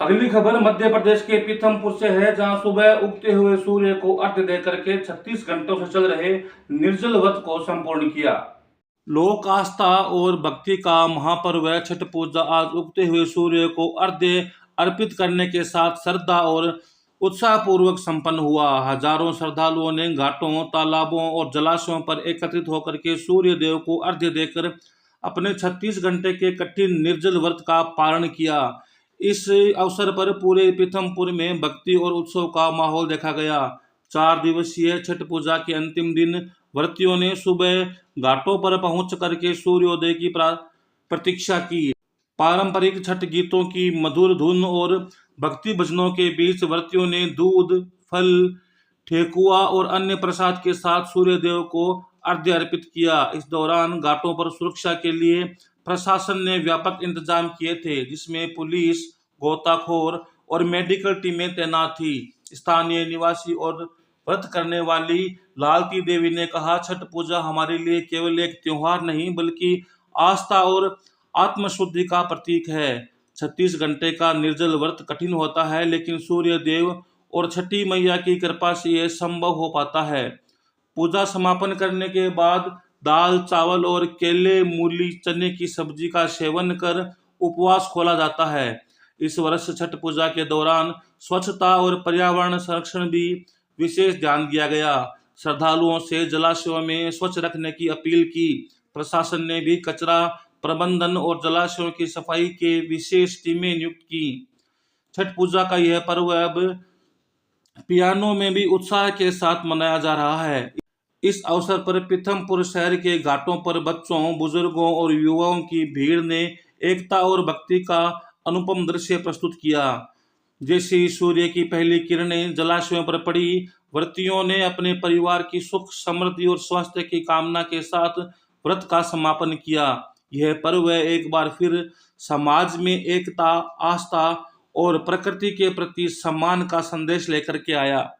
अगली खबर मध्य प्रदेश के पीथमपुर से है, जहां सुबह उगते हुए सूर्य को अर्घ्य देकर के 36 घंटों से चल रहे निर्जल व्रत को संपूर्ण किया। लोक आस्था और भक्ति का महापर्व छठ पूजा आज उगते हुए सूर्य को अर्घ्य अर्पित करने के साथ श्रद्धा और उत्साह पूर्वक संपन्न हुआ। हजारों श्रद्धालुओं ने घाटों, तालाबों और जलाशयों पर एकत्रित होकर के सूर्य देव को अर्घ्य देकर अपने 36 घंटे के कठिन निर्जल व्रत का पालन किया। इस अवसर पर पूरे पीथमपुर में भक्ति और उत्सव का माहौल देखा गया। 4 दिवसीय छठ पूजा के अंतिम दिन व्रतियों ने सुबह घाटों पर पहुंच करके सूर्योदय की प्रतीक्षा की। पारंपरिक छठ गीतों की मधुर धुन और भक्ति भजनों के बीच व्रतियों ने दूध, फल, ठेकुआ और अन्य प्रसाद के साथ सूर्य देव को अर्घ्य अर्पित किया। इस दौरान घाटों पर सुरक्षा के लिए प्रशासन ने व्यापक इंतजाम किए थे, जिसमें पुलिस, गोताखोर और मेडिकल टीमें तैनात थी। स्थानीय निवासी और व्रत करने वाली लालती देवी ने कहा, छठ पूजा हमारे लिए केवल एक त्योहार नहीं बल्कि आस्था और आत्मशुद्धि का प्रतीक है। 36 घंटे का निर्जल व्रत कठिन होता है, लेकिन सूर्य देव और छठी मैया की कृपा से यह संभव हो पाता है। पूजा समापन करने के बाद दाल, चावल और केले, मूली, चने की सब्जी का सेवन कर उपवास खोला जाता है। इस वर्ष छठ पूजा के दौरान स्वच्छता और पर्यावरण संरक्षण भी विशेष ध्यान दिया गया। श्रद्धालुओं से जलाशयों में स्वच्छ रखने की अपील की। प्रशासन ने भी कचरा प्रबंधन और जलाशयों की सफाई के विशेष टीमें नियुक्त की। छठ पूजा का यह पर्व अब पियानो में भी उत्साह के साथ मनाया जा रहा है। इस अवसर पर पीथमपुर शहर के घाटों पर बच्चों, बुजुर्गों और युवाओं की भीड़ ने एकता और भक्ति का अनुपम दृश्य प्रस्तुत किया। जैसे ही सूर्य की पहली किरणें जलाशयों पर पड़ी, व्रतियों ने अपने परिवार की सुख, समृद्धि और स्वास्थ्य की कामना के साथ व्रत का समापन किया। यह पर्व एक बार फिर समाज में एकता, आस्था और प्रकृति के प्रति सम्मान का संदेश लेकर के आया।